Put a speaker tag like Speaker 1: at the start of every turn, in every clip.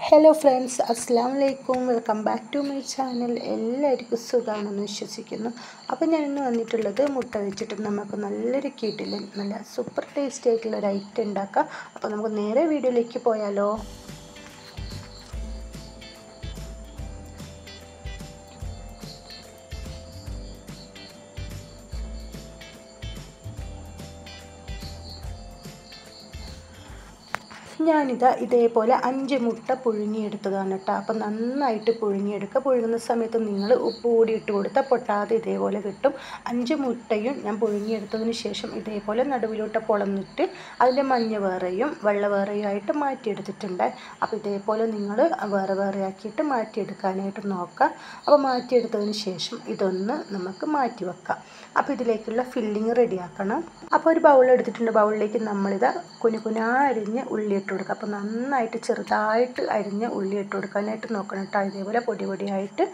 Speaker 1: Hello friends, അസ്സാം വലൈക്കും. Welcome back to my channel. എല്ലാവർക്കും സുഖമാണെന്ന് വിശ്വസിക്കുന്നു. അപ്പോൾ ഞാൻ ഇന്ന് വന്നിട്ടുള്ളത് മുട്ട വെച്ചിട്ട് നമുക്ക് നല്ലൊരു കിടിലൻ നല്ല സൂപ്പർ ടേസ്റ്റി ആയിട്ടുള്ള ഒരു ഐറ്റം ഉണ്ടാക്കാം. അപ്പോൾ നമുക്ക് നേരെ വീഡിയോയിലേക്ക് പോയാലോ. ഞാനിതാ ഇതേപോലെ 5 മുട്ട പുഴുങ്ങിയെടുത്തതാണ് കേട്ടോ. അപ്പം നന്നായിട്ട് പുഴുങ്ങിയെടുക്കുക. പുഴുങ്ങുന്ന സമയത്ത് നിങ്ങൾ ഉപ്പ് കൂടി ഇട്ട് കൊടുത്താൽ പൊട്ടാതെ ഇതേപോലെ കിട്ടും. 5 മുട്ടയും ഞാൻ പുഴുങ്ങിയെടുത്തതിന് ശേഷം ഇതേപോലെ നടുവിലോട്ട് പൊളന്നിട്ട് അതിൻ്റെ മഞ്ഞ വേറെയും വെള്ള വേറെയും ആയിട്ട് മാറ്റിയെടുത്തിട്ടുണ്ട്. അപ്പോൾ ഇതേപോലെ നിങ്ങൾ വേറെ വേറെ ആക്കിയിട്ട് മാറ്റിയെടുക്കാനായിട്ട് നോക്കുക. അപ്പോൾ മാറ്റിയെടുത്തതിന് ശേഷം ഇതൊന്ന് നമുക്ക് മാറ്റി വെക്കാം. അപ്പോൾ ഇതിലേക്കുള്ള ഫില്ലിങ് റെഡിയാക്കണം. അപ്പോൾ ഒരു ബൗൾ എടുത്തിട്ടുണ്ട്. ബൗളിലേക്ക് നമ്മളിതാ കുനുകുനാ അരിഞ്ഞ് ഉള്ളി ഇട്ട് കൊടുക്കുക. അപ്പോൾ നന്നായിട്ട് ചെറുതായിട്ട് അരിഞ്ഞ് ഉള്ളി ഇട്ട് കൊടുക്കാനായിട്ട് നോക്കണം കേട്ടോ. ഇതേപോലെ പൊടി പൊടിയായിട്ട്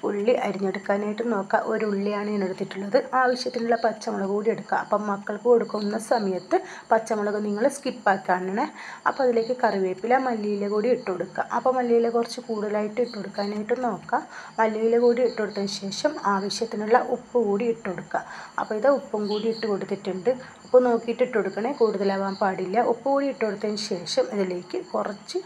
Speaker 1: ഉള്ളി അരിഞ്ഞെടുക്കാനായിട്ട് നോക്കുക. ഒരു ഉള്ളിയാണ് ഞാൻ എടുത്തിട്ടുള്ളത്. ആവശ്യത്തിനുള്ള പച്ചമുളക് കൂടി എടുക്കുക. അപ്പം മക്കൾക്ക് കൊടുക്കുന്ന സമയത്ത് പച്ചമുളക് നിങ്ങൾ സ്കിപ്പാക്കാണേ. അപ്പോൾ അതിലേക്ക് കറിവേപ്പില മല്ലിയില കൂടി ഇട്ട് കൊടുക്കുക. അപ്പോൾ മല്ലിയില കുറച്ച് കൂടുതലായിട്ട് ഇട്ട് കൊടുക്കാനായിട്ട് നോക്കുക. മല്ലിയില കൂടി ഇട്ട് കൊടുത്തതിന് ശേഷം ആവശ്യത്തിനുള്ള ഉപ്പ് കൂടി ഇട്ട് കൊടുക്കുക. അപ്പോൾ ഇത് ഉപ്പും കൂടി ഇട്ട് കൊടുത്തിട്ടുണ്ട്. ഉപ്പ് നോക്കിയിട്ട് ഇട്ട് കൊടുക്കണേ, കൂടുതലാവാൻ പാടില്ല. ഉപ്പ് കൂടി ഇട്ട് കൊടുത്തതിന് ശേഷം ഇതിലേക്ക് കുറച്ച്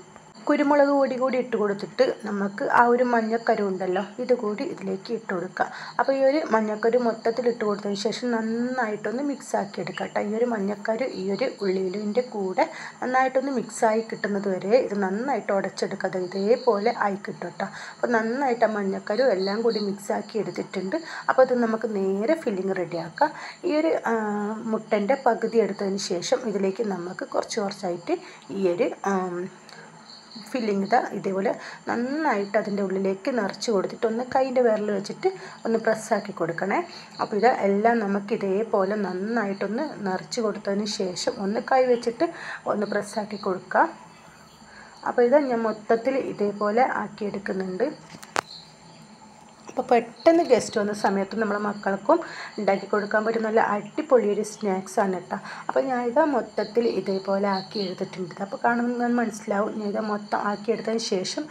Speaker 1: കുരുമുളക് പൊടി കൂടി ഇട്ട് കൊടുത്തിട്ട് നമുക്ക് ആ ഒരു മഞ്ഞക്കരു ഉണ്ടല്ലോ ഇത് കൂടി ഇതിലേക്ക് ഇട്ട് കൊടുക്കുക. അപ്പോൾ ഈ ഒരു മഞ്ഞക്കരു മൊത്തത്തിൽ ഇട്ട് കൊടുത്തതിന് ശേഷം നന്നായിട്ടൊന്ന് മിക്സാക്കി എടുക്കുക കേട്ടോ. ഈ ഒരു മഞ്ഞക്കരു ഈ ഒരു ഉള്ളിയിലിൻ്റെ കൂടെ നന്നായിട്ടൊന്ന് മിക്സായി കിട്ടുന്നത് വരെ ഇത് നന്നായിട്ട് ഉടച്ചെടുക്കുക. ഇതേപോലെ ആയി കിട്ടും കേട്ടോ. അപ്പോൾ നന്നായിട്ട് ആ മഞ്ഞക്കരു എല്ലാം കൂടി മിക്സാക്കി എടുത്തിട്ടുണ്ട്. അപ്പോൾ ഇത് നമുക്ക് നേരെ ഫില്ലിങ് റെഡിയാക്കാം. ഈ ഒരു മുട്ടൻ്റെ പകുതി എടുത്തതിന് ശേഷം ഇതിലേക്ക് നമുക്ക് കുറച്ചായിട്ട് ഈ ഒരു ഫില്ലിങ് ഇതേപോലെ നന്നായിട്ട് അതിൻ്റെ ഉള്ളിലേക്ക് നിറച്ച് കൊടുത്തിട്ട് ഒന്ന് കൈൻ്റെ വിരൽ വെച്ചിട്ട് ഒന്ന് പ്രസ്സാക്കി കൊടുക്കണേ. അപ്പോൾ ഇത് എല്ലാം നമുക്ക് ഇതേപോലെ നന്നായിട്ടൊന്ന് നിറച്ച് കൊടുത്തതിന് ശേഷം ഒന്ന് കൈ വെച്ചിട്ട് ഒന്ന് പ്രസ്സാക്കി കൊടുക്കുക. അപ്പോൾ ഇത് ഞാൻ മൊത്തത്തിൽ ഇതേപോലെ ആക്കിയെടുക്കുന്നുണ്ട്. അപ്പോൾ പെട്ടെന്ന് ഗസ്റ്റ് വന്ന സമയത്ത് നമ്മളെ മക്കൾക്കും ഉണ്ടാക്കി കൊടുക്കാൻ പറ്റും നല്ല അടിപൊളിയൊരു സ്നാക്സാണ് കേട്ടോ. അപ്പോൾ ഞാനിത് മൊത്തത്തിൽ ഇതേപോലെ ആക്കി എടുത്തിട്ടുണ്ട്. അപ്പോൾ കാണുമ്പോൾ മനസ്സിലാവും. ഞാനിത് മൊത്തം ആക്കിയെടുത്തതിന് ശേഷം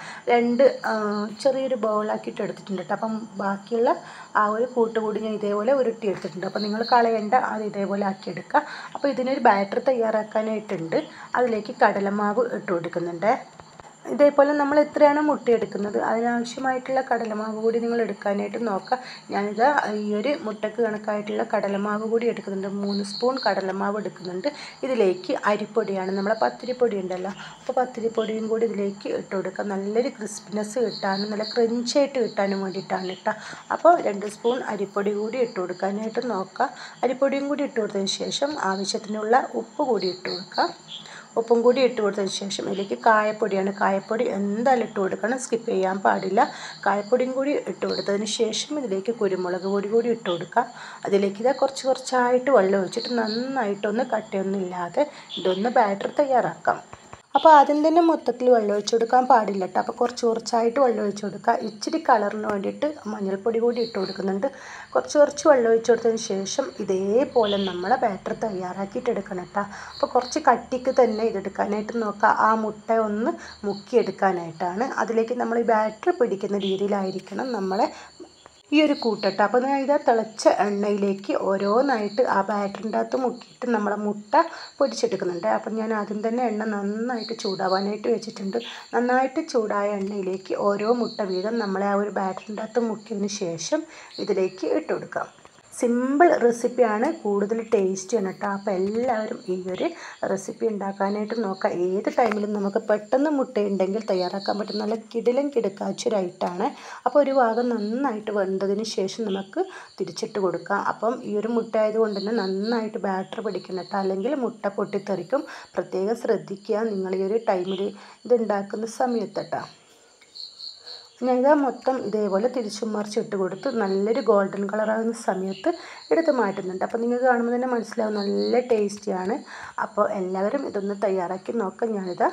Speaker 1: ചെറിയൊരു ബൗളാക്കിയിട്ട് എടുത്തിട്ടുണ്ട് കേട്ടോ. അപ്പം ബാക്കിയുള്ള ആ ഒരു കൂട്ടുകൂടി ഞാൻ ഇതേപോലെ ഉരുട്ടിയെടുത്തിട്ടുണ്ട്. അപ്പോൾ നിങ്ങൾ കളയേണ്ട, അത് ഇതേപോലെ ആക്കിയെടുക്കുക. അപ്പോൾ ഇതിനൊരു ബാറ്റർ തയ്യാറാക്കാനായിട്ടുണ്ട്. അതിലേക്ക് കടലമാവ് ഇട്ട് കൊടുക്കുന്നുണ്ട്. ഇതേപോലെ നമ്മൾ എത്രയാണ് മുട്ടയെടുക്കുന്നത് അതിനാവശ്യമായിട്ടുള്ള കടലമാവ് കൂടി നിങ്ങൾ എടുക്കാനായിട്ട് നോക്കുക. ഞാനിത് ഈ ഒരു മുട്ടയ്ക്ക് കണക്കായിട്ടുള്ള കടലമാവ് കൂടി എടുക്കുന്നുണ്ട്. 3 സ്പൂൺ കടലമാവ് എടുക്കുന്നുണ്ട്. ഇതിലേക്ക് അരിപ്പൊടിയാണ്, നമ്മളെ പത്തിരിപ്പൊടി ഉണ്ടല്ലോ, അപ്പോൾ പത്തിരിപ്പൊടിയും കൂടി ഇതിലേക്ക് ഇട്ട് കൊടുക്കുക. നല്ലൊരു ക്രിസ്പിനെസ് കിട്ടാനും നല്ല ക്രഞ്ചായിട്ട് കിട്ടാനും വേണ്ടിയിട്ടാണ് കേട്ടോ. അപ്പോൾ 2 സ്പൂൺ അരിപ്പൊടി കൂടി ഇട്ട് കൊടുക്കാനായിട്ട് നോക്കുക. അരിപ്പൊടിയും കൂടി ഇട്ട് കൊടുത്തതിന് ശേഷം ആവശ്യത്തിനുള്ള ഉപ്പ് കൂടി ഇട്ട് കൊടുക്കുക. ഉപ്പും കൂടി ഇട്ട് കൊടുത്തതിന് ശേഷം ഇതിലേക്ക് കായപ്പൊടിയാണ്. കായപ്പൊടി എന്തായാലും ഇട്ട് കൊടുക്കണം, സ്കിപ്പ് ചെയ്യാൻ പാടില്ല. കായപ്പൊടിയും കൂടി ഇട്ട് കൊടുത്തതിന് ശേഷം ഇതിലേക്ക് കുരുമുളക് പൊടി കൂടി ഇട്ട് കൊടുക്കുക. അതിലേക്ക് ഇത് കുറച്ചായിട്ട് വെള്ളം ഒഴിച്ചിട്ട് നന്നായിട്ടൊന്ന് കട്ടയൊന്നുമില്ലാതെ ഇതൊന്ന് ബാറ്റർ തയ്യാറാക്കാം. അപ്പോൾ ആദ്യം തന്നെ മൊത്തത്തിൽ വെള്ളം ഒഴിച്ച് കൊടുക്കാൻ പാടില്ല കേട്ടോ. അപ്പോൾ കുറച്ചായിട്ട് വെള്ളം ഒഴിച്ച് കൊടുക്കുക. ഇച്ചിരി കളറിന് വേണ്ടിയിട്ട് മഞ്ഞൾപ്പൊടി കൂടി ഇട്ട് കൊടുക്കുന്നുണ്ട്. കുറച്ച് വെള്ളം ഒഴിച്ച് കൊടുത്തതിന് ശേഷം ഇതേപോലെ നമ്മൾ ബാറ്റർ തയ്യാറാക്കിയിട്ട് എടുക്കണം കേട്ടോ. അപ്പോൾ കുറച്ച് കട്ടിക്ക് തന്നെ ഇതെടുക്കാനായിട്ട് നോക്കുക. ആ മുട്ട ഒന്ന് മുക്കിയെടുക്കാനായിട്ടാണ്. അതിലേക്ക് നമ്മൾ ഈ ബാറ്റർ പിടിക്കുന്ന രീതിയിലായിരിക്കണം നമ്മളെ ഈ ഒരു കൂട്ടട്ടോ. അപ്പോൾ ഞാൻ ഇത് തിളച്ച എണ്ണയിലേക്ക് ഓരോന്നായിട്ട് ആ ബാറ്ററിൻ്റെ അകത്ത് മുക്കിയിട്ട് നമ്മളെ മുട്ട പൊരിച്ചെടുക്കുന്നുണ്ട്. അപ്പം ഞാൻ ആദ്യം തന്നെ എണ്ണ നന്നായിട്ട് ചൂടാവാനായിട്ട് വെച്ചിട്ടുണ്ട്. നന്നായിട്ട് ചൂടായ എണ്ണയിലേക്ക് ഓരോ മുട്ട വീതം നമ്മളെ ആ ഒരു ബാറ്ററിൻ്റെ അകത്ത് മുക്കിയതിന് ശേഷം ഇതിലേക്ക് ഇട്ട് കൊടുക്കാം. സിമ്പിൾ റെസിപ്പിയാണ്, കൂടുതൽ ടേസ്റ്റിയാണ് കേട്ടോ. അപ്പോൾ എല്ലാവരും ഈ ഒരു റെസിപ്പി ഉണ്ടാക്കാനായിട്ട് നോക്കുക. ഏത് ടൈമിലും നമുക്ക് പെട്ടെന്ന് മുട്ടയുണ്ടെങ്കിൽ തയ്യാറാക്കാൻ പറ്റും നല്ല കിടിലൻ കിടക്കാച്ചൊരായിട്ടാണ്. അപ്പോൾ ഒരു ഭാഗം നന്നായിട്ട് വെന്തതിന് ശേഷം നമുക്ക് തിരിച്ചിട്ട് കൊടുക്കാം. അപ്പം ഈ ഒരു മുട്ട ആയതുകൊണ്ട് തന്നെ നന്നായിട്ട് ബാറ്റർ പിടിക്കണം കേട്ടോ, അല്ലെങ്കിൽ മുട്ട പൊട്ടിത്തെറിക്കും. പ്രത്യേകം ശ്രദ്ധിക്കുക നിങ്ങൾ ഈ ഒരു ടൈമിൽ ഇത് ഉണ്ടാക്കുന്ന സമയത്ത് കേട്ടോ. ഞാനിത് മൊത്തം ഇതേപോലെ തിരിച്ചും മറിച്ചിട്ട് കൊടുത്ത് നല്ലൊരു ഗോൾഡൻ കളറാകുന്ന സമയത്ത് എടുത്ത് മാറ്റുന്നുണ്ട്. അപ്പോൾ നിങ്ങൾക്ക് കാണുമ്പോൾ തന്നെ മനസ്സിലാവും നല്ല ടേസ്റ്റിയാണ്. അപ്പോൾ എല്ലാവരും ഇതൊന്ന് തയ്യാറാക്കി നോക്കാം. ഞാനിത്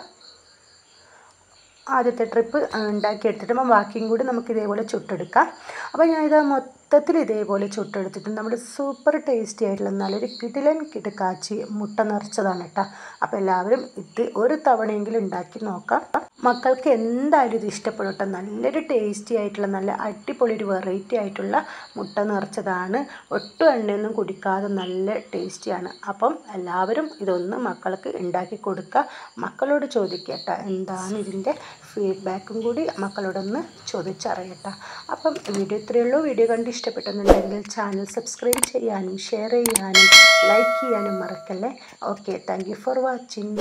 Speaker 1: ആദ്യത്തെ ട്രിപ്പ് ഉണ്ടാക്കിയെടുത്തിട്ട് ബാക്കിയും കൂടി നമുക്ക് ഇതേപോലെ ചുട്ടെടുക്കാം. അപ്പോൾ ഞാനിത് മൊത്തത്തിൽ ഇതേപോലെ ചുട്ടെടുത്തിട്ട് നമ്മുടെ സൂപ്പർ ടേസ്റ്റി ആയിട്ടുള്ള നല്ലൊരു കിടിലൻ കിടക്കാച്ചി മുട്ട നിറച്ചതാണ് കേട്ടോ. അപ്പോൾ എല്ലാവരും ഇത് ഒരു തവണയെങ്കിലും ഉണ്ടാക്കി നോക്കാം. മക്കൾക്ക് എന്തായാലും ഇത് ഇഷ്ടപ്പെടും കേട്ടോ. നല്ലൊരു ടേസ്റ്റി ആയിട്ടുള്ള നല്ല അടിപൊളി ഒരു വെറൈറ്റി ആയിട്ടുള്ള മുട്ട നിറച്ചതാണ്. ഒട്ടും എണ്ണയൊന്നും കുടിക്കാതെ നല്ല ടേസ്റ്റിയാണ്. അപ്പം എല്ലാവരും ഇതൊന്ന് മക്കൾക്ക് ഉണ്ടാക്കി കൊടുക്കുക. മക്കളോട് ചോദിക്കട്ടെ എന്താണ് ഇതിൻ്റെ ഫീഡ്ബാക്കും കൂടി മക്കളോടൊന്ന് ചോദിച്ചറിയട്ടെ. അപ്പം വീഡിയോ ഇത്രയേ ഉള്ളൂ. വീഡിയോ കണ്ട് ഇഷ്ടപ്പെട്ടെന്നുണ്ടെങ്കിൽ ചാനൽ സബ്സ്ക്രൈബ് ചെയ്യാനും ഷെയർ ചെയ്യാനും ലൈക്ക് ചെയ്യാനും മറക്കല്ലേ. Okay, thank you for watching.